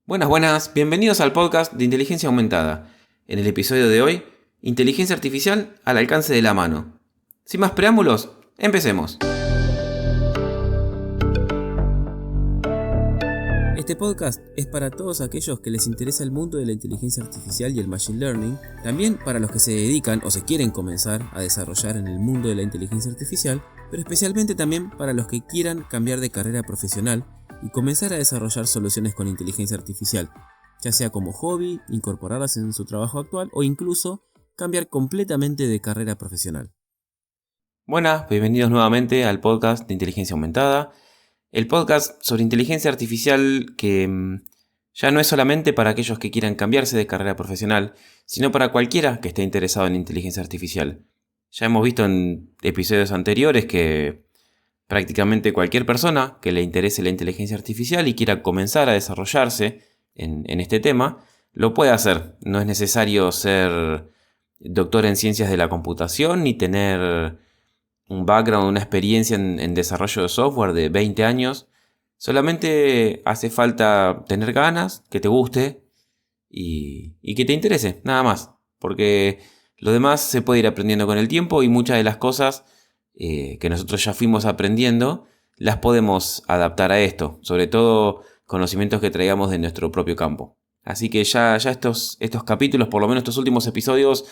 Buenas, bienvenidos al podcast de Inteligencia Aumentada. En el episodio de hoy, inteligencia artificial al alcance de la mano. Sin más preámbulos, empecemos. Este podcast es para todos aquellos que les interesa el mundo de la inteligencia artificial y el machine learning, también para los que se dedican o se quieren comenzar a desarrollar en el mundo de la inteligencia artificial, pero especialmente también para los que quieran cambiar de carrera profesional y comenzar a desarrollar soluciones con inteligencia artificial, ya sea como hobby, incorporarlas en su trabajo actual o incluso cambiar completamente de carrera profesional. Buenas, bienvenidos nuevamente al podcast de Inteligencia Aumentada, el podcast sobre inteligencia artificial que ya no es solamente para aquellos que quieran cambiarse de carrera profesional, sino para cualquiera que esté interesado en inteligencia artificial. Ya hemos visto en episodios anteriores que prácticamente cualquier persona que le interese la inteligencia artificial y quiera comenzar a desarrollarse en este tema, lo puede hacer. No es necesario ser doctor en ciencias de la computación ni tener un background, una experiencia en desarrollo de software de 20 años. Solamente hace falta tener ganas, que te guste y que te interese, nada más. Porque lo demás se puede ir aprendiendo con el tiempo y muchas de las cosas que nosotros ya fuimos aprendiendo las podemos adaptar a esto. Sobre todo conocimientos que traigamos de nuestro propio campo. Así que ya estos capítulos, por lo menos estos últimos episodios,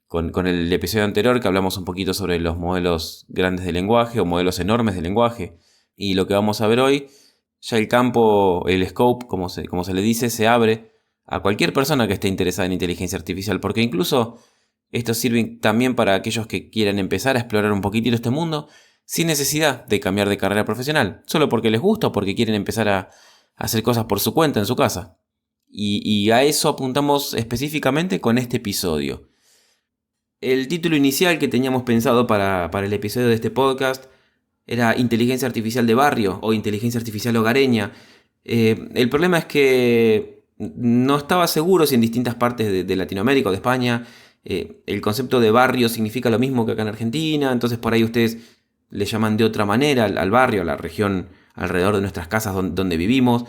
con el episodio anterior que hablamos un poquito sobre los modelos grandes de lenguaje o modelos enormes de lenguaje, y lo que vamos a ver hoy, ya el campo, el scope, como se le dice, se abre a cualquier persona que esté interesada en inteligencia artificial, porque incluso esto sirve también para aquellos que quieran empezar a explorar un poquitito este mundo sin necesidad de cambiar de carrera profesional, solo porque les gusta o porque quieren empezar a hacer cosas por su cuenta en su casa. Y a eso apuntamos específicamente con este episodio. El título inicial que teníamos pensado para el episodio de este podcast era Inteligencia Artificial de Barrio o Inteligencia Artificial Hogareña. El problema es que no estaba seguro si en distintas partes de Latinoamérica o de España el concepto de barrio significa lo mismo que acá en Argentina, entonces por ahí ustedes le llaman de otra manera al barrio, a la región alrededor de nuestras casas donde vivimos,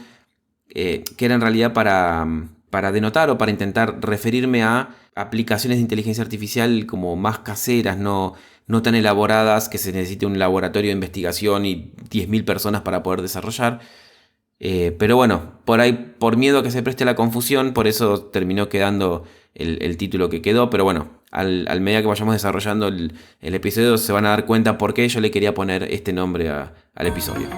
que era en realidad para denotar o para intentar referirme a aplicaciones de inteligencia artificial como más caseras, no tan elaboradas que se necesite un laboratorio de investigación y 10.000 personas para poder desarrollar. Pero bueno, por ahí, por miedo a que se preste la confusión, por eso terminó quedando el título que quedó. Pero bueno, al medida que vayamos desarrollando el episodio se van a dar cuenta por qué yo le quería poner este nombre al episodio.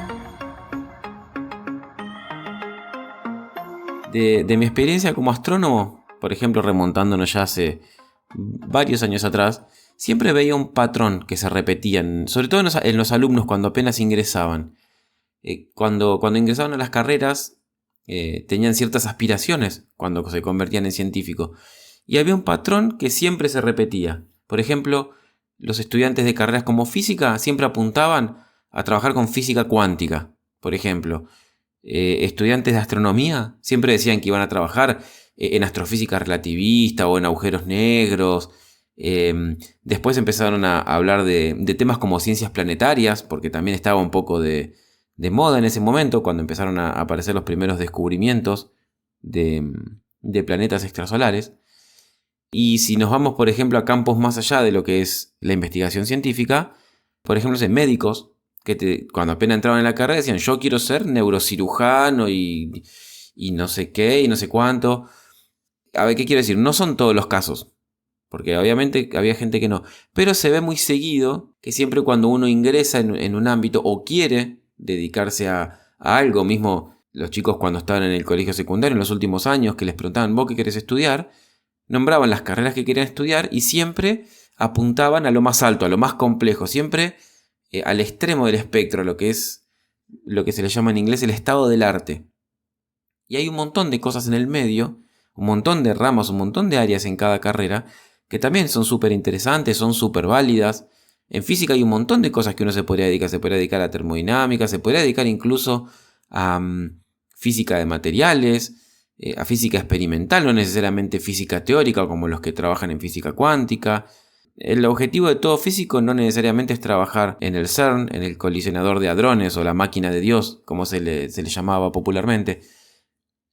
De mi experiencia como astrónomo, por ejemplo, remontándonos ya hace varios años atrás, siempre veía un patrón que se repetía, sobre todo en los alumnos cuando apenas ingresaban. Cuando ingresaban a las carreras, tenían ciertas aspiraciones cuando se convertían en científicos. Y había un patrón que siempre se repetía. Por ejemplo, los estudiantes de carreras como física siempre apuntaban a trabajar con física cuántica, por ejemplo. Estudiantes de astronomía siempre decían que iban a trabajar en astrofísica relativista o en agujeros negros. Después empezaron a hablar de temas como ciencias planetarias, porque también estaba un poco de moda en ese momento, cuando empezaron a aparecer los primeros descubrimientos de planetas extrasolares. Y si nos vamos, por ejemplo, a campos más allá de lo que es la investigación científica, por ejemplo, médicos, que cuando apenas entraban en la carrera decían, yo quiero ser neurocirujano y no sé qué y no sé cuánto. A ver, ¿qué quiero decir? No son todos los casos, porque obviamente había gente que no. Pero se ve muy seguido que siempre cuando uno ingresa en un ámbito o quiere dedicarse a algo, mismo los chicos cuando estaban en el colegio secundario en los últimos años, que les preguntaban, ¿vos qué querés estudiar? Nombraban las carreras que querían estudiar y siempre apuntaban a lo más alto, a lo más complejo, siempre al extremo del espectro, lo que es lo que se le llama en inglés el estado del arte. Y hay un montón de cosas en el medio, un montón de ramas, un montón de áreas en cada carrera, que también son súper interesantes, son súper válidas. En física hay un montón de cosas que uno se podría dedicar a termodinámica, se podría dedicar incluso a física de materiales, a física experimental, no necesariamente física teórica como los que trabajan en física cuántica. El objetivo de todo físico no necesariamente es trabajar en el CERN, en el colisionador de hadrones o la máquina de Dios, como se le llamaba popularmente.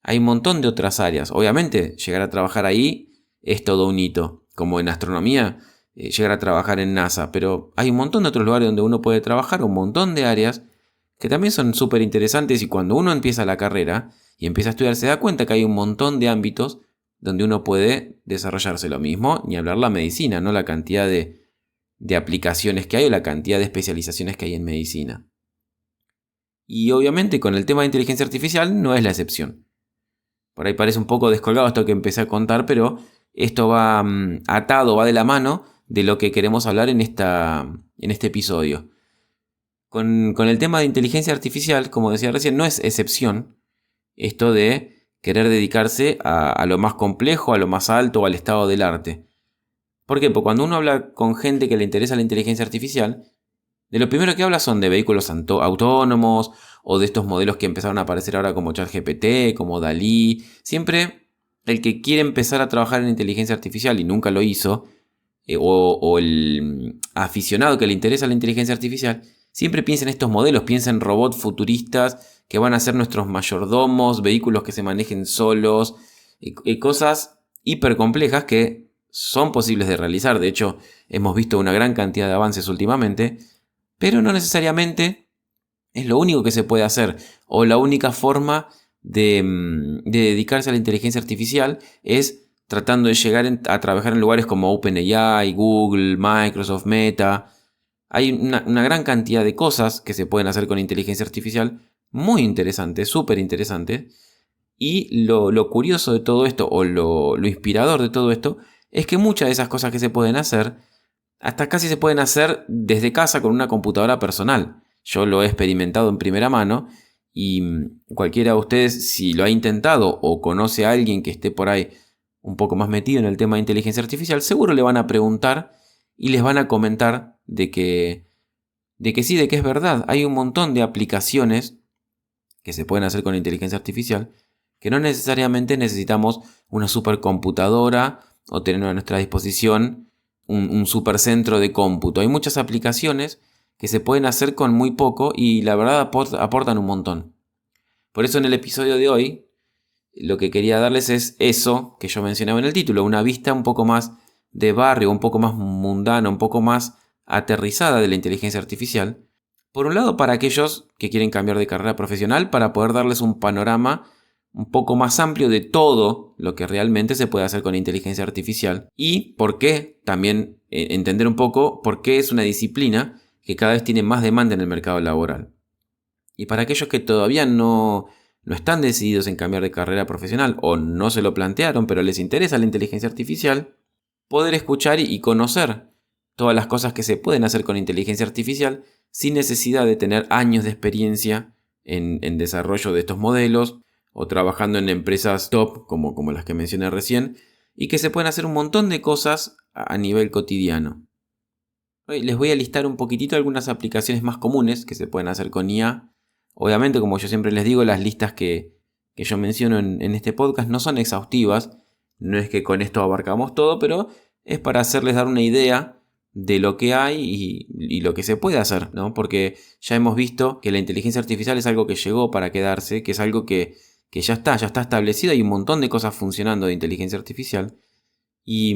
hay un montón de otras áreas. Obviamente, llegar a trabajar ahí es todo un hito, como en astronomía, llegar a trabajar en NASA, pero hay un montón de otros lugares donde uno puede trabajar, un montón de áreas que también son súper interesantes, y cuando uno empieza la carrera y empieza a estudiar se da cuenta que hay un montón de ámbitos donde uno puede desarrollarse. Lo mismo, ni hablar la medicina, ¿no? La cantidad de aplicaciones que hay o la cantidad de especializaciones que hay en medicina. Y obviamente con el tema de inteligencia artificial no es la excepción. Por ahí parece un poco descolgado esto que empecé a contar, pero esto va atado, va de la mano de lo que queremos hablar en este episodio. Con el tema de inteligencia artificial, como decía recién, no es excepción esto de querer dedicarse a lo más complejo, a lo más alto o al estado del arte. ¿Por qué? Porque cuando uno habla con gente que le interesa la inteligencia artificial, de lo primero que habla son de vehículos autónomos o de estos modelos que empezaron a aparecer ahora como ChatGPT, como DALL-E. Siempre el que quiere empezar a trabajar en inteligencia artificial y nunca lo hizo, o el aficionado que le interesa la inteligencia artificial, siempre piensa en estos modelos, piensa en robots futuristas que van a ser nuestros mayordomos, vehículos que se manejen solos, cosas hiper complejas que son posibles de realizar. De hecho, hemos visto una gran cantidad de avances últimamente, pero no necesariamente es lo único que se puede hacer, o la única forma de dedicarse a la inteligencia artificial es tratando de llegar a trabajar en lugares como OpenAI, Google, Microsoft, Meta. Hay una gran cantidad de cosas que se pueden hacer con inteligencia artificial, muy interesantes, súper interesantes. Y lo curioso de todo esto, o lo inspirador de todo esto, es que muchas de esas cosas que se pueden hacer, hasta casi se pueden hacer desde casa con una computadora personal. Yo lo he experimentado en primera mano, y cualquiera de ustedes, si lo ha intentado o conoce a alguien que esté por ahí un poco más metido en el tema de inteligencia artificial, seguro le van a preguntar y les van a comentar de que sí, de que es verdad. Hay un montón de aplicaciones que se pueden hacer con inteligencia artificial, que no necesariamente necesitamos una supercomputadora o tener a nuestra disposición un supercentro de cómputo. Hay muchas aplicaciones que se pueden hacer con muy poco y la verdad aportan un montón. Por eso en el episodio de hoy lo que quería darles es eso que yo mencionaba en el título, una vista un poco más de barrio, un poco más mundana, un poco más aterrizada de la inteligencia artificial. Por un lado, para aquellos que quieren cambiar de carrera profesional, para poder darles un panorama un poco más amplio de todo lo que realmente se puede hacer con inteligencia artificial, y por qué también entender un poco por qué es una disciplina que cada vez tiene más demanda en el mercado laboral. Y para aquellos que todavía no están decididos en cambiar de carrera profesional o no se lo plantearon, pero les interesa la inteligencia artificial, poder escuchar y conocer todas las cosas que se pueden hacer con inteligencia artificial sin necesidad de tener años de experiencia en desarrollo de estos modelos o trabajando en empresas top como las que mencioné recién, y que se pueden hacer un montón de cosas a nivel cotidiano. Hoy les voy a listar un poquitito algunas aplicaciones más comunes que se pueden hacer con IA. Obviamente, como yo siempre les digo, las listas que yo menciono en este podcast no son exhaustivas. No es que con esto abarcamos todo, pero es para hacerles dar una idea de lo que hay y lo que se puede hacer, ¿no? Porque ya hemos visto que la inteligencia artificial es algo que llegó para quedarse, que es algo que ya está establecido. Hay un montón de cosas funcionando de inteligencia artificial. Y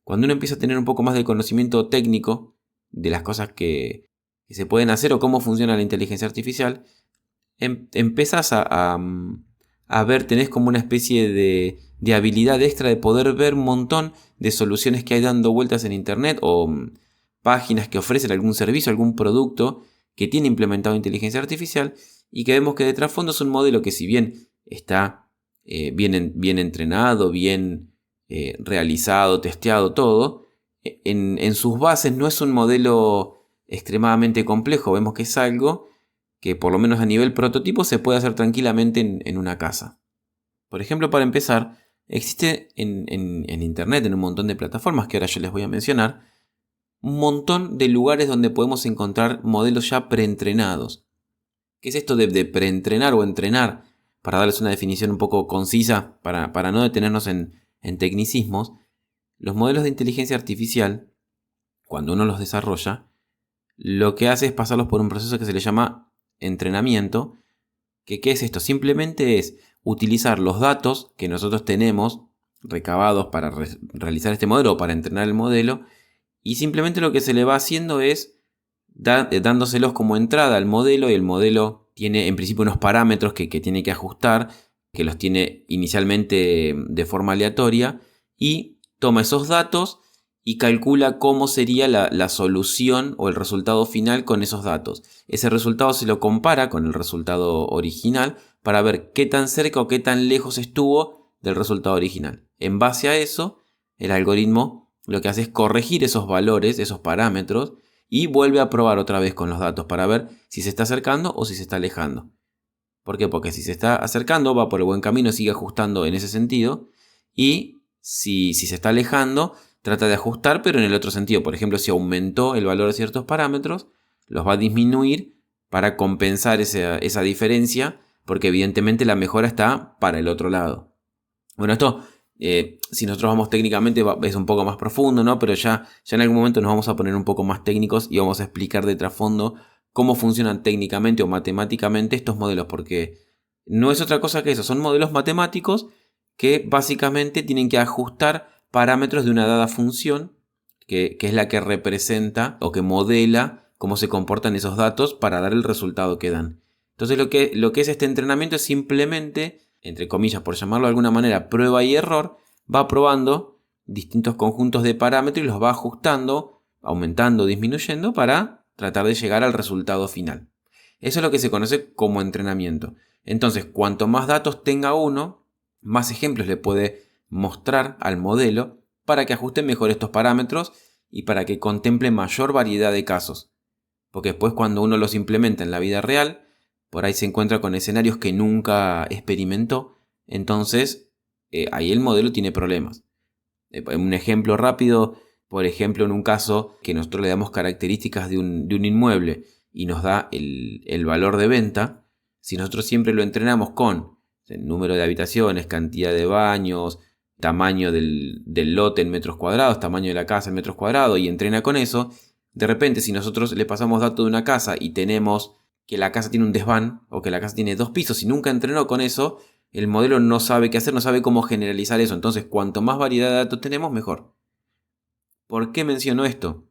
cuando uno empieza a tener un poco más de conocimiento técnico de las cosas que se pueden hacer o cómo funciona la inteligencia artificial, empezás a ver, tenés como una especie de habilidad extra de poder ver un montón de soluciones que hay dando vueltas en internet, o páginas que ofrecen algún servicio, algún producto que tiene implementado inteligencia artificial, y que vemos que de trasfondo es un modelo que, si bien está bien entrenado, bien realizado, testeado, todo, en sus bases no es un modelo extremadamente complejo. Vemos que es algo que, por lo menos a nivel prototipo, se puede hacer tranquilamente en una casa. Por ejemplo, para empezar, existe en internet, en un montón de plataformas que ahora yo les voy a mencionar, un montón de lugares donde podemos encontrar modelos ya preentrenados. ¿Qué es esto de preentrenar o entrenar? Para darles una definición un poco concisa, para no detenernos en tecnicismos, los modelos de inteligencia artificial, cuando uno los desarrolla, lo que hace es pasarlos por un proceso que se le llama entrenamiento. ¿Qué es esto? Simplemente es utilizar los datos que nosotros tenemos recabados para realizar este modelo o para entrenar el modelo, y simplemente lo que se le va haciendo es dándoselos como entrada al modelo, y el modelo tiene en principio unos parámetros que tiene que ajustar, que los tiene inicialmente de forma aleatoria, y toma esos datos y calcula cómo sería la solución o el resultado final con esos datos. Ese resultado se lo compara con el resultado original para ver qué tan cerca o qué tan lejos estuvo del resultado original. En base a eso, el algoritmo lo que hace es corregir esos valores, esos parámetros, y vuelve a probar otra vez con los datos para ver si se está acercando o si se está alejando. ¿Por qué? Porque si se está acercando va por el buen camino, sigue ajustando en ese sentido, y si se está alejando trata de ajustar pero en el otro sentido. Por ejemplo, si aumentó el valor de ciertos parámetros, los va a disminuir para compensar esa diferencia, porque evidentemente la mejora está para el otro lado. Bueno, esto si nosotros vamos técnicamente es un poco más profundo, ¿no? Pero ya en algún momento nos vamos a poner un poco más técnicos y vamos a explicar de trasfondo cómo funcionan técnicamente o matemáticamente estos modelos, porque no es otra cosa que eso, son modelos matemáticos que básicamente tienen que ajustar parámetros de una dada función, que es la que representa o que modela cómo se comportan esos datos para dar el resultado que dan. Entonces lo que es este entrenamiento es simplemente, entre comillas, por llamarlo de alguna manera, prueba y error. Va probando distintos conjuntos de parámetros y los va ajustando, aumentando, disminuyendo para tratar de llegar al resultado final. Eso es lo que se conoce como entrenamiento. Entonces, cuanto más datos tenga uno, más ejemplos le puede mostrar al modelo para que ajuste mejor estos parámetros y para que contemple mayor variedad de casos. Porque después, cuando uno los implementa en la vida real, por ahí se encuentra con escenarios que nunca experimentó. Entonces, ahí el modelo tiene problemas. Un ejemplo rápido, por ejemplo, en un caso que nosotros le damos características de un inmueble y nos da el valor de venta, si nosotros siempre lo entrenamos con el número de habitaciones, cantidad de baños, tamaño del lote en metros cuadrados, tamaño de la casa en metros cuadrados, y entrena con eso, de repente si nosotros le pasamos datos de una casa y tenemos que la casa tiene un desván o que la casa tiene 2 pisos y nunca entrenó con eso, el modelo no sabe qué hacer, no sabe cómo generalizar eso. Entonces, cuanto más variedad de datos tenemos, mejor. ¿Por qué menciono esto?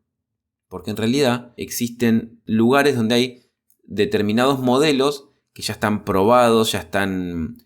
Porque en realidad existen lugares donde hay determinados modelos que ya están probados, ya están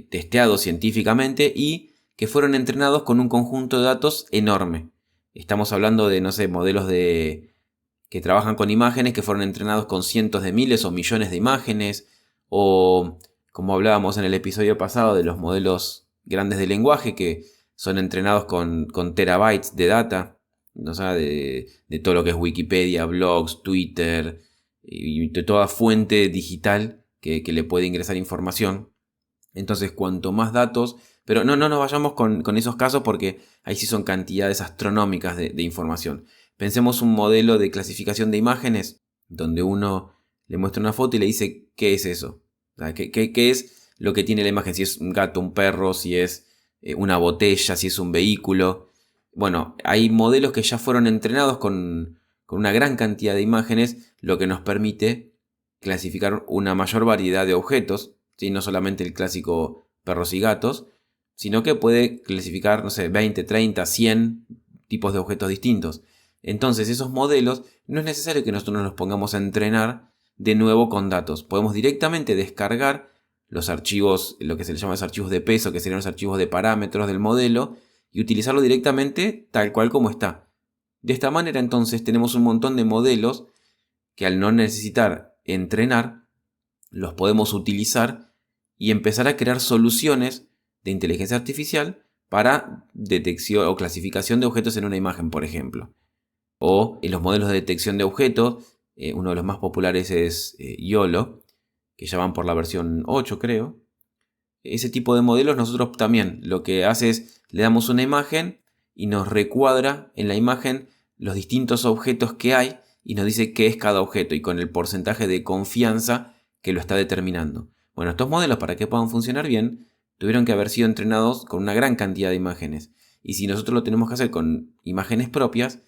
testeados científicamente y que fueron entrenados con un conjunto de datos enorme. Estamos hablando de, no sé, modelos que trabajan con imágenes que fueron entrenados con cientos de miles o millones de imágenes, o como hablábamos en el episodio pasado de los modelos grandes de lenguaje que son entrenados con terabytes de data, o sea, de todo lo que es Wikipedia, blogs, Twitter y de toda fuente digital que le puede ingresar información. Entonces, cuanto más datos, pero no nos vayamos con esos casos porque ahí sí son cantidades astronómicas de información. Pensemos un modelo de clasificación de imágenes donde uno le muestra una foto y le dice qué es eso. O sea, ¿qué es lo que tiene la imagen? Si es un gato, un perro, si es una botella, si es un vehículo. Bueno, hay modelos que ya fueron entrenados con una gran cantidad de imágenes, lo que nos permite clasificar una mayor variedad de objetos, ¿sí? No solamente el clásico perros y gatos, sino que puede clasificar, no sé, 20, 30, 100 tipos de objetos distintos. Entonces esos modelos no es necesario que nosotros nos pongamos a entrenar de nuevo con datos. Podemos directamente descargar los archivos, lo que se les llama los archivos de peso, que serían los archivos de parámetros del modelo, y utilizarlo directamente tal cual como está. De esta manera entonces tenemos un montón de modelos que al no necesitar entrenar, los podemos utilizar y empezar a crear soluciones de inteligencia artificial para detección o clasificación de objetos en una imagen, por ejemplo. O en los modelos de detección de objetos, uno de los más populares es YOLO, que ya van por la versión 8, creo. Ese tipo de modelos nosotros también lo que hace es le damos una imagen y nos recuadra en la imagen los distintos objetos que hay y nos dice qué es cada objeto y con el porcentaje de confianza que lo está determinando. Bueno, estos modelos, para que puedan funcionar bien, tuvieron que haber sido entrenados con una gran cantidad de imágenes. Y si nosotros lo tenemos que hacer con imágenes propias,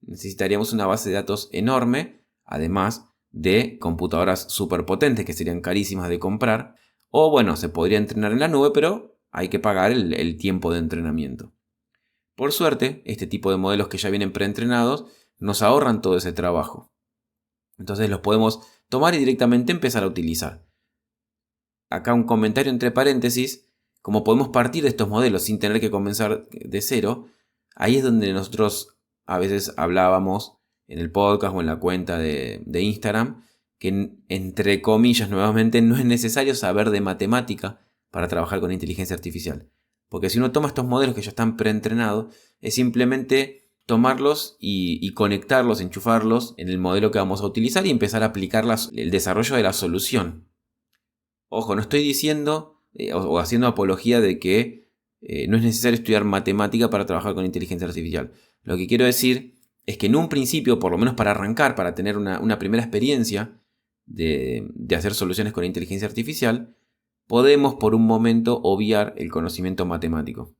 necesitaríamos una base de datos enorme, además de computadoras súper potentes que serían carísimas de comprar, O bueno, se podría entrenar en la nube, pero hay que pagar el tiempo de entrenamiento. Por suerte, este tipo de modelos que ya vienen preentrenados nos ahorran todo ese trabajo. Entonces los podemos tomar y directamente empezar a utilizar. Acá un comentario entre paréntesis: como podemos partir de estos modelos sin tener que comenzar de cero, ahí es donde nosotros a veces hablábamos en el podcast o en la cuenta de Instagram, que entre comillas nuevamente no es necesario saber de matemática para trabajar con inteligencia artificial. Porque si uno toma estos modelos que ya están preentrenados, es simplemente tomarlos y conectarlos, enchufarlos en el modelo que vamos a utilizar y empezar a aplicar el desarrollo de la solución. Ojo, no estoy diciendo o haciendo apología de que no es necesario estudiar matemática para trabajar con inteligencia artificial. Lo que quiero decir es que en un principio, por lo menos para arrancar, para tener una primera experiencia de hacer soluciones con inteligencia artificial, podemos por un momento obviar el conocimiento matemático.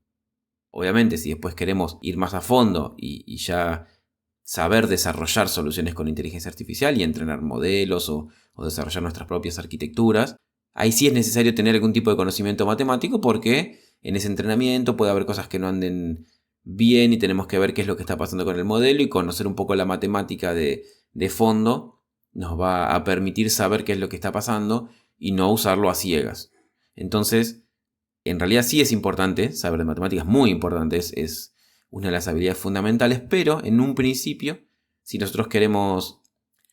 Obviamente, si después queremos ir más a fondo y ya saber desarrollar soluciones con inteligencia artificial y entrenar modelos o desarrollar nuestras propias arquitecturas, ahí sí es necesario tener algún tipo de conocimiento matemático, porque en ese entrenamiento puede haber cosas que no anden bien y tenemos que ver qué es lo que está pasando con el modelo, y conocer un poco la matemática de fondo nos va a permitir saber qué es lo que está pasando y no usarlo a ciegas. Entonces, en realidad sí es importante saber de matemáticas, muy importante, es una de las habilidades fundamentales, pero en un principio, si nosotros queremos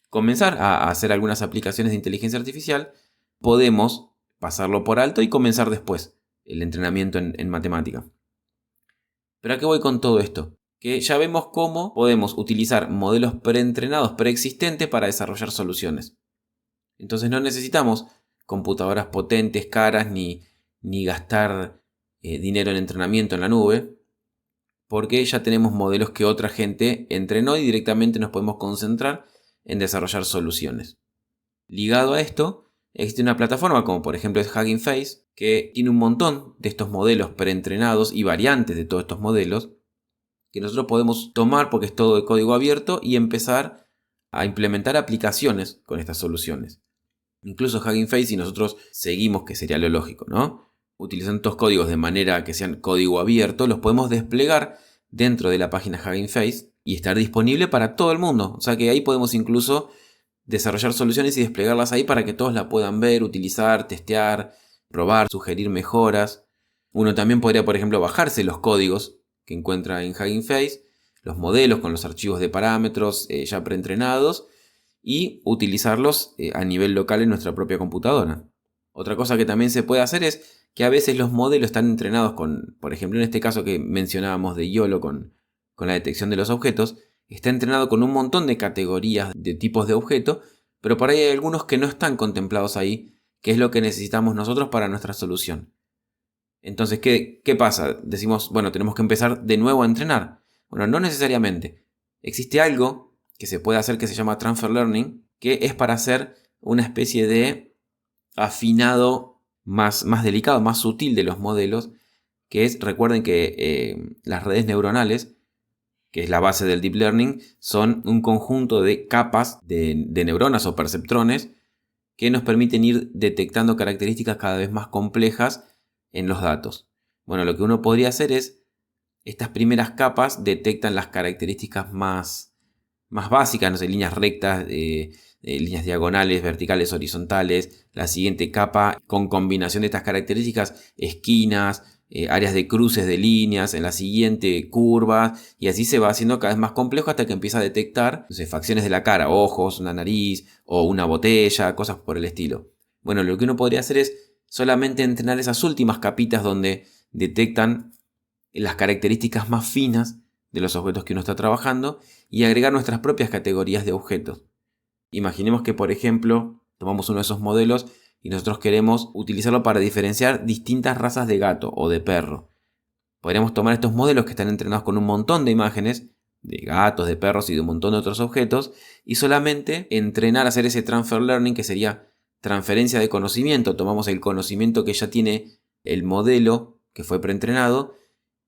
comenzar a hacer algunas aplicaciones de inteligencia artificial, podemos pasarlo por alto y comenzar después el entrenamiento en matemática. ¿Pero a qué voy con todo esto? Que ya vemos cómo podemos utilizar modelos preentrenados, preexistentes, para desarrollar soluciones. Entonces no necesitamos computadoras potentes, caras, ni gastar dinero en entrenamiento en la nube, porque ya tenemos modelos que otra gente entrenó y directamente nos podemos concentrar en desarrollar soluciones. Ligado a esto, existe una plataforma como por ejemplo es Hugging Face, que tiene un montón de estos modelos preentrenados y variantes de todos estos modelos que nosotros podemos tomar, porque es todo de código abierto, y empezar a implementar aplicaciones con estas soluciones. Incluso Hugging Face, si nosotros seguimos, que sería lo lógico, ¿no?, utilizando estos códigos de manera que sean código abierto, los podemos desplegar dentro de la página Hugging Face y estar disponible para todo el mundo. O sea que ahí podemos incluso desarrollar soluciones y desplegarlas ahí para que todos la puedan ver, utilizar, testear, probar, sugerir mejoras. Uno también podría, por ejemplo, bajarse los códigos que encuentra en Hugging Face, los modelos con los archivos de parámetros ya preentrenados, y utilizarlos a nivel local en nuestra propia computadora. Otra cosa que también se puede hacer es que a veces los modelos están entrenados con, por ejemplo, en este caso que mencionábamos de YOLO con la detección de los objetos, está entrenado con un montón de categorías de tipos de objeto, pero por ahí hay algunos que no están contemplados ahí, que es lo que necesitamos nosotros para nuestra solución. Entonces, ¿qué pasa? Decimos, bueno, tenemos que empezar de nuevo a entrenar. Bueno, no necesariamente. Existe algo que se puede hacer que se llama Transfer Learning, que es para hacer una especie de afinado más delicado, más sutil de los modelos, que es, recuerden que las redes neuronales, que es la base del Deep Learning, son un conjunto de capas de neuronas o perceptrones que nos permiten ir detectando características cada vez más complejas en los datos. Bueno, lo que uno podría hacer es, estas primeras capas detectan las características más básicas, no sé, líneas rectas, líneas diagonales, verticales, horizontales. La siguiente capa, con combinación de estas características, esquinas, áreas de cruces de líneas. En la siguiente, curvas, y así se va haciendo cada vez más complejo hasta que empieza a detectar, no sé, facciones de la cara, ojos, una nariz o una botella, cosas por el estilo. Bueno, lo que uno podría hacer es solamente entrenar esas últimas capitas donde detectan las características más finas de los objetos que uno está trabajando, y agregar nuestras propias categorías de objetos. Imaginemos que, por ejemplo, tomamos uno de esos modelos y nosotros queremos utilizarlo para diferenciar distintas razas de gato o de perro. Podríamos tomar estos modelos que están entrenados con un montón de imágenes de gatos, de perros y de un montón de otros objetos, y solamente entrenar a hacer ese transfer learning, que sería transferencia de conocimiento. Tomamos el conocimiento que ya tiene el modelo que fue preentrenado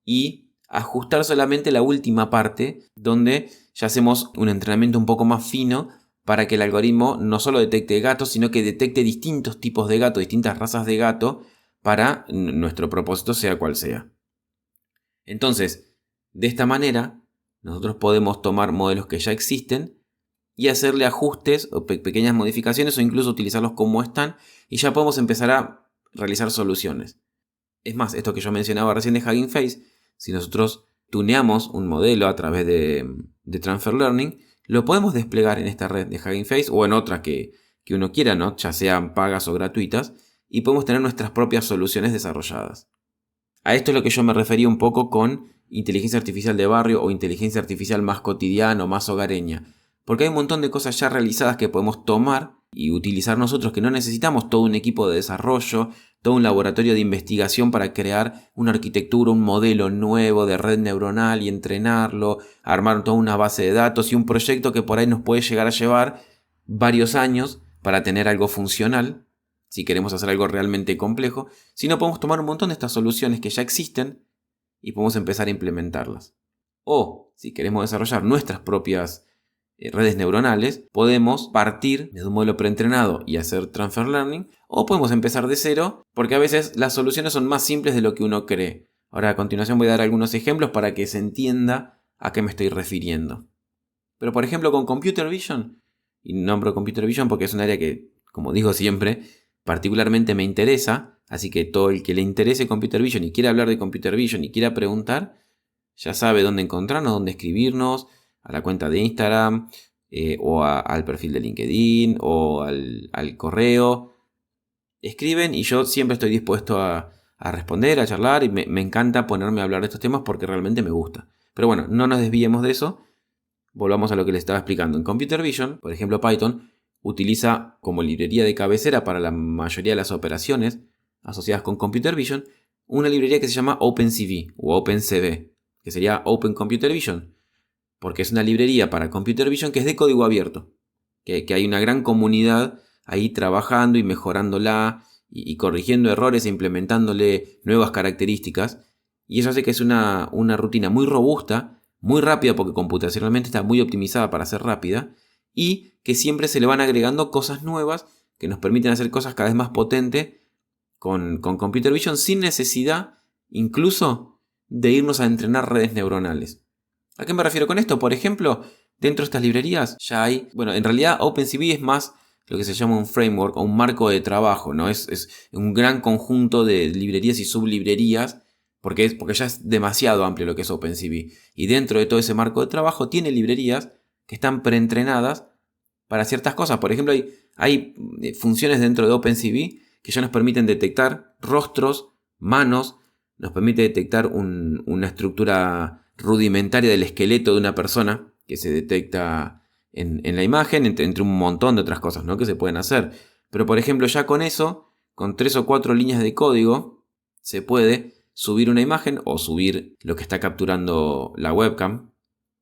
y ajustar solamente la última parte, donde ya hacemos un entrenamiento un poco más fino para que el algoritmo no solo detecte gatos, sino que detecte distintos tipos de gato, distintas razas de gato, para nuestro propósito sea cual sea. Entonces, de esta manera, nosotros podemos tomar modelos que ya existen y hacerle ajustes o pequeñas modificaciones o incluso utilizarlos como están y ya podemos empezar a realizar soluciones. Es más, esto que yo mencionaba recién de Hugging Face, si nosotros tuneamos un modelo a través de Transfer Learning, lo podemos desplegar en esta red de Hugging Face o en otra que uno quiera, ¿no? Ya sean pagas o gratuitas, y podemos tener nuestras propias soluciones desarrolladas. A esto es lo que yo me refería un poco con inteligencia artificial de barrio o inteligencia artificial más cotidiana o más hogareña. Porque hay un montón de cosas ya realizadas que podemos tomar y utilizar nosotros, que no necesitamos todo un equipo de desarrollo, todo un laboratorio de investigación para crear una arquitectura, un modelo nuevo de red neuronal y entrenarlo, armar toda una base de datos y un proyecto que por ahí nos puede llegar a llevar varios años para tener algo funcional, si queremos hacer algo realmente complejo. Si no, podemos tomar un montón de estas soluciones que ya existen y podemos empezar a implementarlas. O, si queremos desarrollar nuestras propias redes neuronales, podemos partir de un modelo preentrenado y hacer transfer learning, o podemos empezar de cero, porque a veces las soluciones son más simples de lo que uno cree. Ahora a continuación voy a dar algunos ejemplos para que se entienda a qué me estoy refiriendo. Pero por ejemplo con Computer Vision, y nombro Computer Vision porque es un área que, como digo siempre, particularmente me interesa, así que todo el que le interese Computer Vision y quiera hablar de Computer Vision y quiera preguntar, ya sabe dónde encontrarnos, dónde escribirnos, a la cuenta de Instagram, o al perfil de LinkedIn, o al correo. Escriben y yo siempre estoy dispuesto a responder, a charlar, y me encanta ponerme a hablar de estos temas porque realmente me gusta. Pero bueno, no nos desviemos de eso. Volvamos a lo que les estaba explicando. En Computer Vision, por ejemplo Python, utiliza como librería de cabecera para la mayoría de las operaciones asociadas con Computer Vision, una librería que se llama OpenCV o OpenCV, que sería Open Computer Vision, porque es una librería para Computer Vision que es de código abierto, que hay una gran comunidad ahí trabajando y mejorándola y corrigiendo errores e implementándole nuevas características, y eso hace que es una rutina muy robusta, muy rápida porque computacionalmente está muy optimizada para ser rápida, y que siempre se le van agregando cosas nuevas que nos permiten hacer cosas cada vez más potentes con Computer Vision sin necesidad incluso de irnos a entrenar redes neuronales. ¿A qué me refiero con esto? Por ejemplo, dentro de estas librerías ya hay, bueno, en realidad OpenCV es más lo que se llama un framework o un marco de trabajo, ¿no? Es un gran conjunto de librerías y sublibrerías, porque ya es demasiado amplio lo que es OpenCV. Y dentro de todo ese marco de trabajo tiene librerías que están preentrenadas para ciertas cosas. Por ejemplo, hay funciones dentro de OpenCV que ya nos permiten detectar rostros, manos, nos permite detectar una estructura rudimentaria del esqueleto de una persona que se detecta en la imagen, entre un montón de otras cosas, ¿no?, que se pueden hacer. Pero por ejemplo ya con eso, con 3 o 4 líneas de código, se puede subir una imagen o subir lo que está capturando la webcam,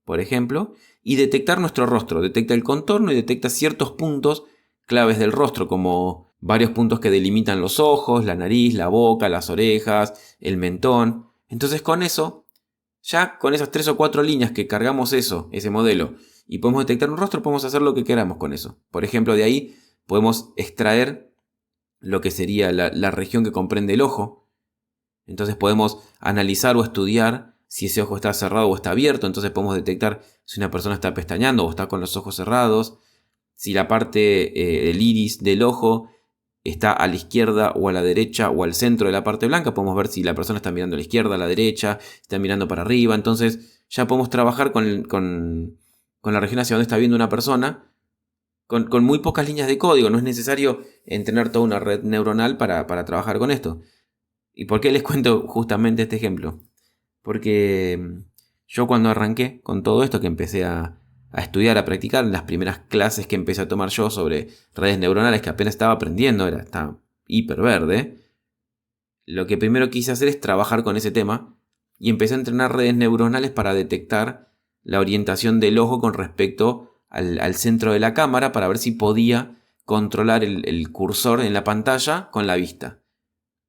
por ejemplo, y detectar nuestro rostro, detecta el contorno y detecta ciertos puntos claves del rostro, como varios puntos que delimitan los ojos, la nariz, la boca, las orejas, el mentón. Entonces con eso, ya con esas 3 o 4 líneas que cargamos ese modelo, y podemos detectar un rostro, podemos hacer lo que queramos con eso. Por ejemplo, de ahí podemos extraer lo que sería la región que comprende el ojo. Entonces podemos analizar o estudiar si ese ojo está cerrado o está abierto. Entonces podemos detectar si una persona está pestañeando o está con los ojos cerrados. Si la parte del iris del ojo está a la izquierda o a la derecha o al centro de la parte blanca, podemos ver si la persona está mirando a la izquierda, a la derecha, está mirando para arriba. Entonces ya podemos trabajar con la región hacia donde está viendo una persona con muy pocas líneas de código. No es necesario entrenar toda una red neuronal para trabajar con esto. ¿Y por qué les cuento justamente este ejemplo? Porque yo cuando arranqué con todo esto, que empecé a estudiar, a practicar, en las primeras clases que empecé a tomar yo sobre redes neuronales, que apenas estaba aprendiendo, estaba hiper verde, lo que primero quise hacer es trabajar con ese tema y empecé a entrenar redes neuronales para detectar la orientación del ojo con respecto al centro de la cámara, para ver si podía controlar el cursor en la pantalla con la vista.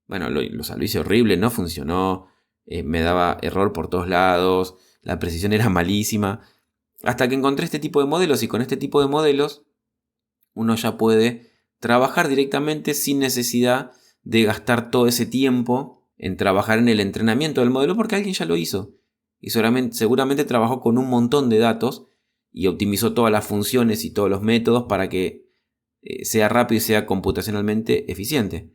Bueno, lo hice horrible, no funcionó, me daba error por todos lados, la precisión era malísima, hasta que encontré este tipo de modelos, y con este tipo de modelos uno ya puede trabajar directamente sin necesidad de gastar todo ese tiempo en trabajar en el entrenamiento del modelo porque alguien ya lo hizo. Y seguramente trabajó con un montón de datos y optimizó todas las funciones y todos los métodos para que sea rápido y sea computacionalmente eficiente.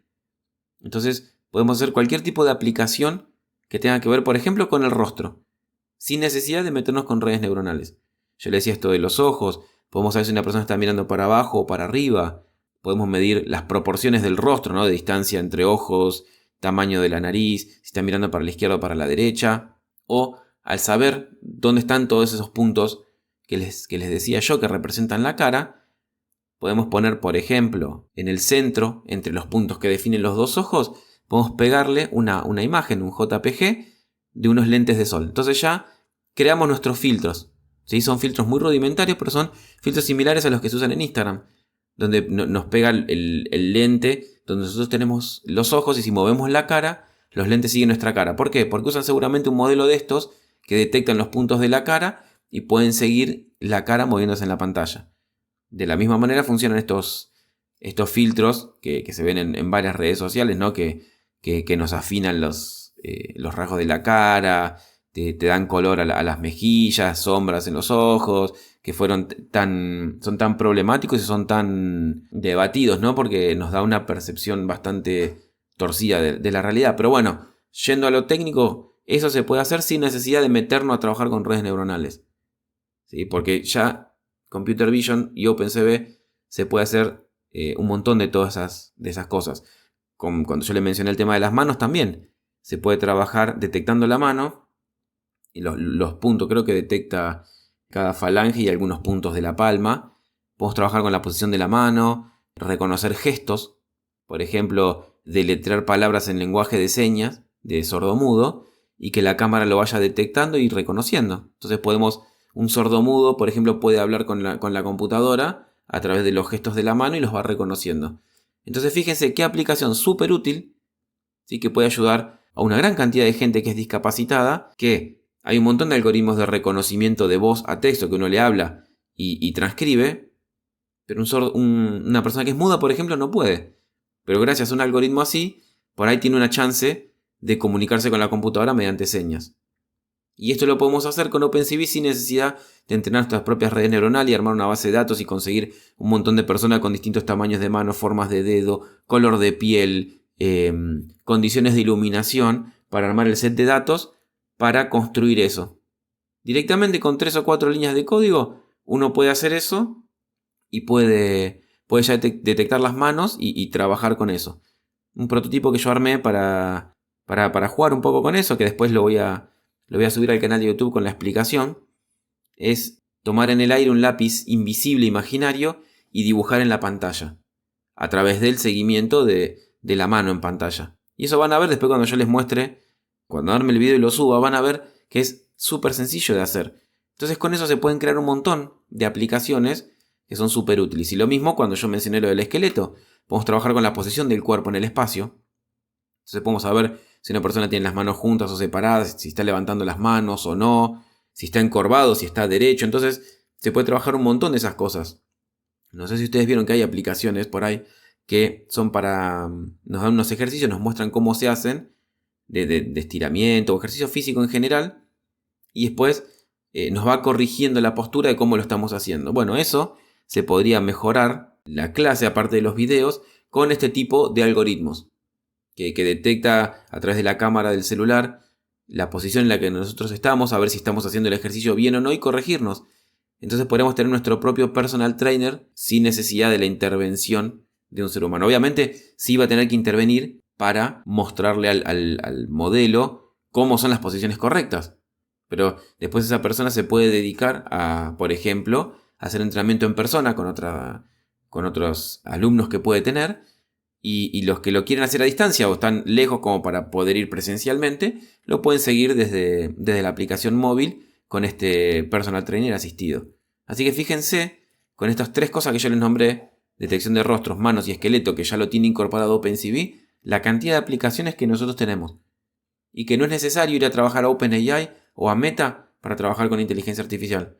Entonces podemos hacer cualquier tipo de aplicación que tenga que ver, por ejemplo, con el rostro, sin necesidad de meternos con redes neuronales. Yo le decía esto de los ojos, podemos saber si una persona está mirando para abajo o para arriba, podemos medir las proporciones del rostro, ¿no? De distancia entre ojos, tamaño de la nariz, si está mirando para la izquierda o para la derecha, o al saber dónde están todos esos puntos que les decía yo que representan la cara, podemos poner, por ejemplo, en el centro, entre los puntos que definen los dos ojos, podemos pegarle una imagen, un JPG, de unos lentes de sol. Entonces ya creamos nuestros filtros. ¿Sí? Son filtros muy rudimentarios, pero son filtros similares a los que se usan en Instagram, donde nos pega el lente donde nosotros tenemos los ojos y si movemos la cara, los lentes siguen nuestra cara. ¿Por qué? Porque usan seguramente un modelo de estos que detectan los puntos de la cara y pueden seguir la cara moviéndose en la pantalla. De la misma manera funcionan estos filtros que se ven en varias redes sociales, ¿no? Que nos afinan los rasgos de la cara, te dan color a las mejillas, sombras en los ojos, que son tan problemáticos y son tan debatidos, ¿no? Porque nos da una percepción bastante torcida de la realidad. Pero bueno, yendo a lo técnico, eso se puede hacer sin necesidad de meternos a trabajar con redes neuronales, ¿sí? Porque ya Computer Vision y OpenCV se puede hacer un montón de todas esas cosas. Cuando yo le mencioné el tema de las manos también, se puede trabajar detectando la mano y los puntos, creo que detecta cada falange y algunos puntos de la palma. Podemos trabajar con la posición de la mano, reconocer gestos, por ejemplo, deletrear palabras en lenguaje de señas de sordomudo y que la cámara lo vaya detectando y reconociendo. Entonces un sordomudo, por ejemplo, puede hablar con la computadora a través de los gestos de la mano y los va reconociendo. Entonces fíjense qué aplicación súper útil, ¿sí? Que puede ayudar a una gran cantidad de gente que es discapacitada, que hay un montón de algoritmos de reconocimiento de voz a texto que uno le habla y transcribe, pero una persona que es muda, por ejemplo, no puede. Pero gracias a un algoritmo así, por ahí tiene una chance de comunicarse con la computadora mediante señas. Y esto lo podemos hacer con OpenCV sin necesidad de entrenar nuestras propias redes neuronales y armar una base de datos y conseguir un montón de personas con distintos tamaños de mano, formas de dedo, color de piel, condiciones de iluminación para armar el set de datos para construir eso. Directamente con 3 o 4 líneas de código uno puede hacer eso y puede ya detectar las manos y trabajar con eso. Un prototipo que yo armé para jugar un poco con eso, que después lo voy a subir al canal de YouTube con la explicación, es tomar en el aire un lápiz invisible imaginario y dibujar en la pantalla, a través del seguimiento de la mano en pantalla. Y eso van a ver después cuando yo les muestre, cuando arme el video y lo suba, van a ver que es súper sencillo de hacer. Entonces con eso se pueden crear un montón de aplicaciones que son súper útiles. Y lo mismo cuando yo mencioné lo del esqueleto, podemos trabajar con la posición del cuerpo en el espacio. Entonces podemos saber si una persona tiene las manos juntas o separadas, si está levantando las manos o no, si está encorvado, si está derecho. Entonces se puede trabajar un montón de esas cosas. No sé si ustedes vieron que hay aplicaciones por ahí que son nos dan unos ejercicios, nos muestran cómo se hacen, de estiramiento o ejercicio físico en general, y después nos va corrigiendo la postura de cómo lo estamos haciendo. Bueno, eso se podría mejorar la clase, aparte de los videos, con este tipo de algoritmos. Que detecta a través de la cámara del celular la posición en la que nosotros estamos, a ver si estamos haciendo el ejercicio bien o no y corregirnos. Entonces podemos tener nuestro propio personal trainer sin necesidad de la intervención de un ser humano. Obviamente sí va a tener que intervenir para mostrarle al modelo cómo son las posiciones correctas. Pero después esa persona se puede dedicar a, por ejemplo, a hacer entrenamiento en persona con otros alumnos que puede tener. Y los que lo quieren hacer a distancia o están lejos como para poder ir presencialmente, lo pueden seguir desde la aplicación móvil con este personal trainer asistido. Así que fíjense, con estas 3 cosas que yo les nombré, detección de rostros, manos y esqueleto, que ya lo tiene incorporado OpenCV, la cantidad de aplicaciones que nosotros tenemos. Y que no es necesario ir a trabajar a OpenAI o a Meta para trabajar con inteligencia artificial.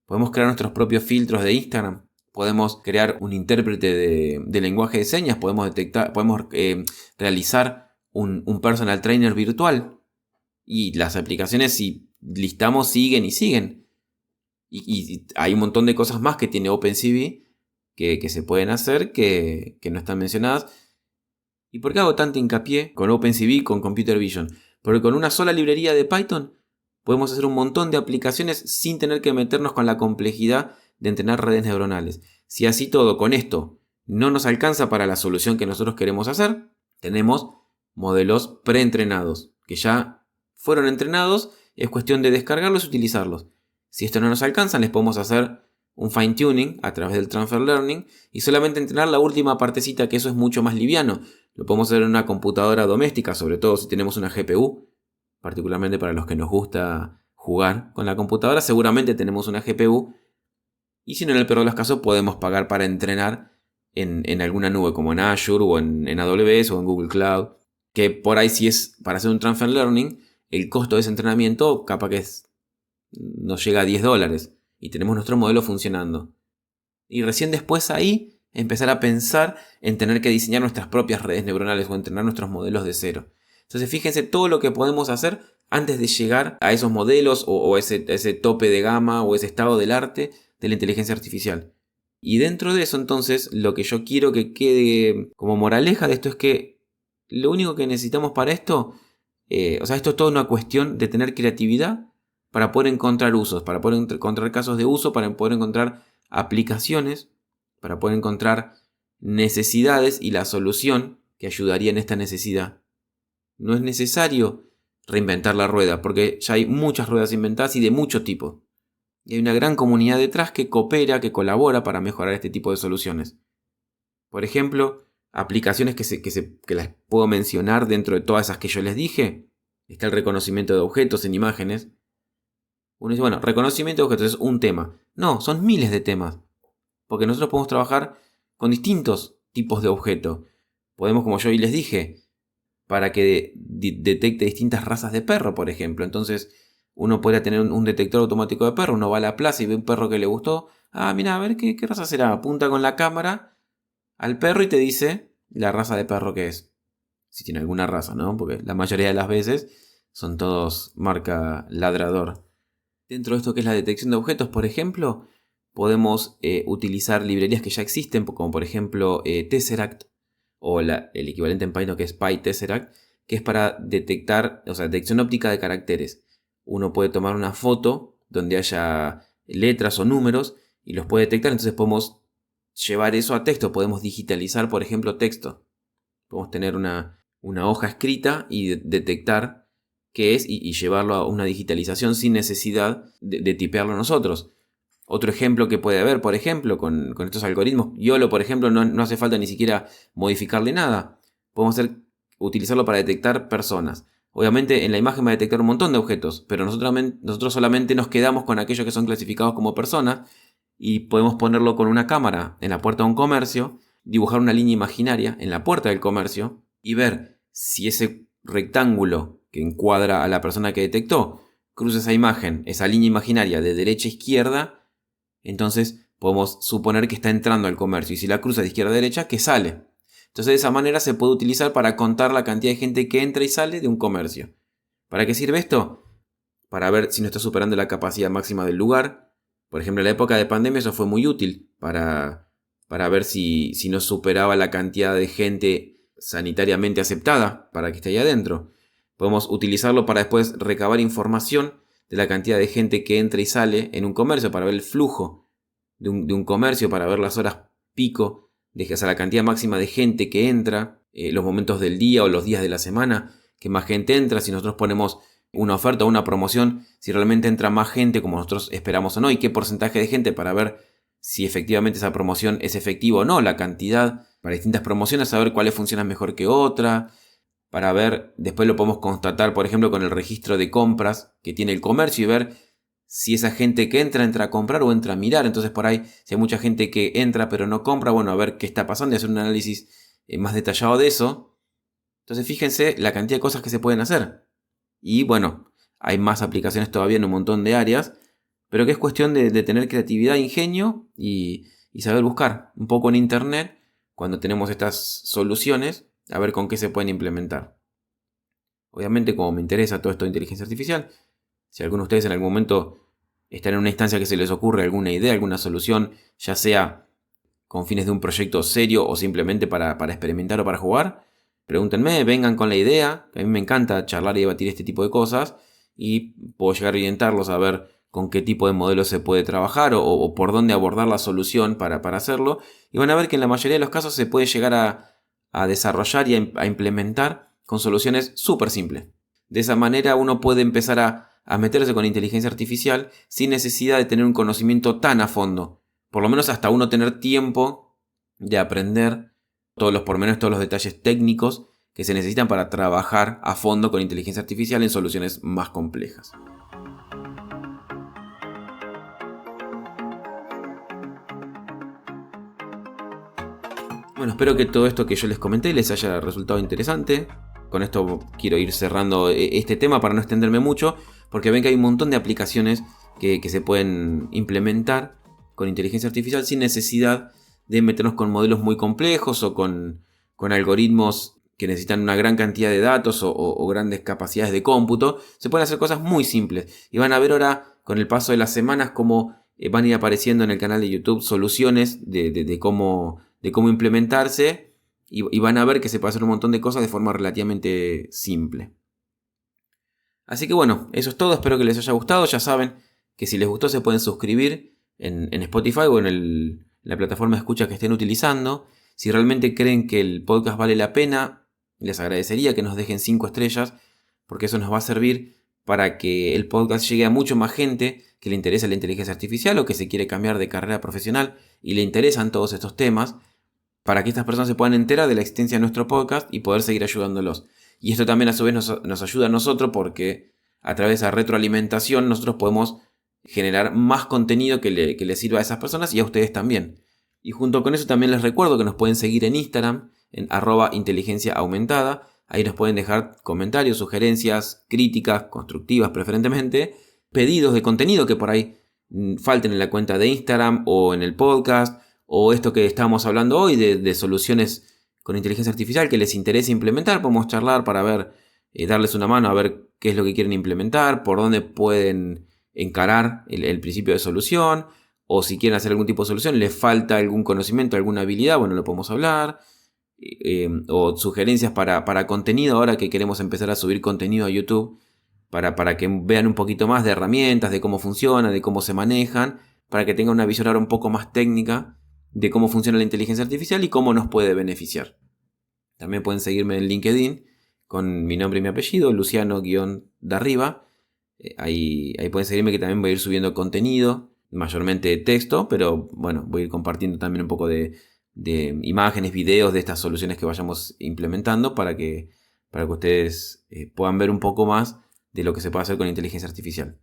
Podemos crear nuestros propios filtros de Instagram podemos crear un intérprete de lenguaje de señas, podemos realizar un personal trainer virtual. Y las aplicaciones, si listamos, siguen y siguen. Y hay un montón de cosas más que tiene OpenCV que se pueden hacer que no están mencionadas. ¿Y por qué hago tanto hincapié con OpenCV, con Computer Vision? Porque con una sola librería de Python podemos hacer un montón de aplicaciones sin tener que meternos con la complejidad de entrenar redes neuronales. Si así todo con esto no nos alcanza para la solución que nosotros queremos hacer, tenemos modelos preentrenados que ya fueron entrenados, es cuestión de descargarlos y utilizarlos. Si esto no nos alcanza, les podemos hacer un fine tuning a través del transfer learning y solamente entrenar la última partecita, que eso es mucho más liviano. Lo podemos hacer en una computadora doméstica, sobre todo si tenemos una GPU, particularmente para los que nos gusta jugar con la computadora, seguramente tenemos una GPU. Y si no, en el peor de los casos, podemos pagar para entrenar en alguna nube, como en Azure o en AWS o en Google Cloud, que por ahí si es para hacer un transfer learning, el costo de ese entrenamiento capaz que nos llega a $10 y tenemos nuestro modelo funcionando. Y recién después ahí empezar a pensar en tener que diseñar nuestras propias redes neuronales o entrenar nuestros modelos de cero. Entonces fíjense todo lo que podemos hacer antes de llegar a esos modelos o ese tope de gama o ese estado del arte de la inteligencia artificial. Y dentro de eso entonces lo que yo quiero que quede como moraleja de esto es que lo único que necesitamos para esto, esto es toda una cuestión de tener creatividad para poder encontrar usos, para poder encontrar casos de uso, para poder encontrar aplicaciones, para poder encontrar necesidades y la solución que ayudaría en esta necesidad. No es necesario reinventar la rueda, porque ya hay muchas ruedas inventadas y de mucho tipo. Y hay una gran comunidad detrás que coopera, que colabora para mejorar este tipo de soluciones. Por ejemplo, aplicaciones que las puedo mencionar dentro de todas esas que yo les dije. Está el reconocimiento de objetos en imágenes. Uno dice, bueno, reconocimiento de objetos es un tema. No, son miles de temas. Porque nosotros podemos trabajar con distintos tipos de objetos. Podemos, como yo hoy les dije, para que detecte distintas razas de perro, por ejemplo. Entonces, uno podría tener un detector automático de perro. Uno va a la plaza y ve un perro que le gustó. Ah, mira, a ver qué raza será. Apunta con la cámara al perro y te dice la raza de perro que es. Si tiene alguna raza, ¿no? Porque la mayoría de las veces son todos marca ladrador. Dentro de esto que es la detección de objetos, por ejemplo, podemos utilizar librerías que ya existen, como por ejemplo Tesseract, o el equivalente en Python que es PyTesseract, que es para detectar, detección óptica de caracteres. Uno puede tomar una foto donde haya letras o números y los puede detectar, entonces podemos llevar eso a texto, podemos digitalizar, por ejemplo, texto. Podemos tener una hoja escrita y detectar qué es y llevarlo a una digitalización sin necesidad de tipearlo nosotros. Otro ejemplo que puede haber, por ejemplo, con estos algoritmos, YOLO, por ejemplo, no hace falta ni siquiera modificarle nada. Podemos utilizarlo para detectar personas. Obviamente en la imagen va a detectar un montón de objetos, pero nosotros solamente nos quedamos con aquellos que son clasificados como personas y podemos ponerlo con una cámara en la puerta de un comercio, dibujar una línea imaginaria en la puerta del comercio y ver si ese rectángulo que encuadra a la persona que detectó cruza esa imagen, esa línea imaginaria de derecha a izquierda, entonces podemos suponer que está entrando al comercio y si la cruza de izquierda a derecha, que sale. Entonces de esa manera se puede utilizar para contar la cantidad de gente que entra y sale de un comercio. ¿Para qué sirve esto? Para ver si no está superando la capacidad máxima del lugar. Por ejemplo, en la época de pandemia eso fue muy útil para ver si no superaba la cantidad de gente sanitariamente aceptada para que esté ahí adentro. Podemos utilizarlo para después recabar información de la cantidad de gente que entra y sale en un comercio, para ver el flujo de un comercio, para ver las horas pico, la cantidad máxima de gente que entra, los momentos del día o los días de la semana, que más gente entra, si nosotros ponemos una oferta o una promoción, si realmente entra más gente como nosotros esperamos o no, y qué porcentaje de gente para ver si efectivamente esa promoción es efectiva o no, la cantidad para distintas promociones, saber cuáles funcionan mejor que otra, para ver, después lo podemos constatar, por ejemplo, con el registro de compras que tiene el comercio y ver si esa gente que entra a comprar o entra a mirar. Entonces por ahí, si hay mucha gente que entra pero no compra, bueno, a ver qué está pasando y hacer un análisis más detallado de eso. Entonces fíjense la cantidad de cosas que se pueden hacer. Y bueno, hay más aplicaciones todavía en un montón de áreas, pero que es cuestión de tener creatividad, ingenio y y saber buscar un poco en internet cuando tenemos estas soluciones, a ver con qué se pueden implementar. Obviamente, como me interesa todo esto de inteligencia artificial, si alguno de ustedes en algún momento están en una instancia que se les ocurre alguna idea, alguna solución, ya sea con fines de un proyecto serio o simplemente para experimentar o para jugar, pregúntenme, vengan con la idea, que a mí me encanta charlar y debatir este tipo de cosas, y puedo llegar a orientarlos a ver con qué tipo de modelo se puede trabajar o por dónde abordar la solución para hacerlo, y van a ver que en la mayoría de los casos se puede llegar a desarrollar y a implementar con soluciones súper simples. De esa manera uno puede empezar a meterse con inteligencia artificial sin necesidad de tener un conocimiento tan a fondo. Por lo menos hasta uno tener tiempo de aprender todos los pormenores, todos los detalles técnicos que se necesitan para trabajar a fondo con inteligencia artificial en soluciones más complejas. Bueno, espero que todo esto que yo les comenté les haya resultado interesante. Con esto quiero ir cerrando este tema para no extenderme mucho, porque ven que hay un montón de aplicaciones que se pueden implementar con inteligencia artificial sin necesidad de meternos con modelos muy complejos o con algoritmos que necesitan una gran cantidad de datos o grandes capacidades de cómputo. Se pueden hacer cosas muy simples. Y van a ver ahora, con el paso de las semanas, cómo van a ir apareciendo en el canal de YouTube soluciones de cómo implementarse. Y van a ver que se puede hacer un montón de cosas de forma relativamente simple. Así que bueno, eso es todo. Espero que les haya gustado. Ya saben que si les gustó se pueden suscribir en Spotify o en la plataforma de escucha que estén utilizando. Si realmente creen que el podcast vale la pena, les agradecería que nos dejen 5 estrellas, porque eso nos va a servir para que el podcast llegue a mucho más gente que le interesa la inteligencia artificial o que se quiere cambiar de carrera profesional y le interesan todos estos temas, para que estas personas se puedan enterar de la existencia de nuestro podcast y poder seguir ayudándolos. Y esto también a su vez nos ayuda a nosotros, porque a través de la retroalimentación nosotros podemos generar más contenido que le sirva a esas personas y a ustedes también. Y junto con eso también les recuerdo que nos pueden seguir en Instagram, en @inteligenciaaumentada. Ahí nos pueden dejar comentarios, sugerencias, críticas, constructivas preferentemente, pedidos de contenido que por ahí falten en la cuenta de Instagram o en el podcast, o esto que estábamos hablando hoy de soluciones con inteligencia artificial que les interese implementar. Podemos charlar para ver, darles una mano a ver qué es lo que quieren implementar, por dónde pueden encarar el principio de solución, o si quieren hacer algún tipo de solución, les falta algún conocimiento, alguna habilidad, bueno, lo podemos hablar, o sugerencias para contenido, ahora que queremos empezar a subir contenido a YouTube, para que vean un poquito más de herramientas, de cómo funciona, de cómo se manejan, para que tengan una visión ahora un poco más técnica de cómo funciona la inteligencia artificial y cómo nos puede beneficiar. También pueden seguirme en LinkedIn con mi nombre y mi apellido, Luciano-Darriba. Ahí pueden seguirme, que también voy a ir subiendo contenido, mayormente texto, pero bueno, voy a ir compartiendo también un poco de imágenes, videos de estas soluciones que vayamos implementando para que ustedes puedan ver un poco más de lo que se puede hacer con inteligencia artificial.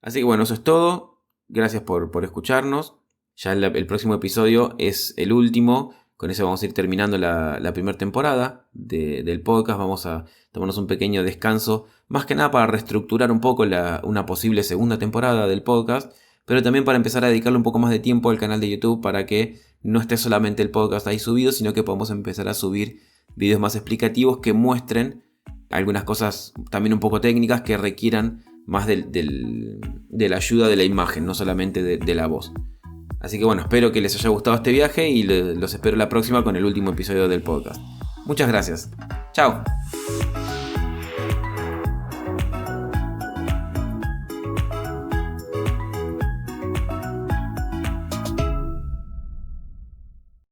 Así que bueno, eso es todo. Gracias por escucharnos. Ya el próximo episodio es el último. Con eso vamos a ir terminando la primera temporada del podcast. Vamos a tomarnos un pequeño descanso, más que nada para reestructurar un poco una posible segunda temporada del podcast, pero también para empezar a dedicarle un poco más de tiempo al canal de YouTube, para que no esté solamente el podcast ahí subido, sino que podamos empezar a subir videos más explicativos que muestren algunas cosas también un poco técnicas que requieran más de la ayuda de la imagen, no solamente de la voz. Así que bueno, espero que les haya gustado este viaje y los espero la próxima con el último episodio del podcast. Muchas gracias. Chao.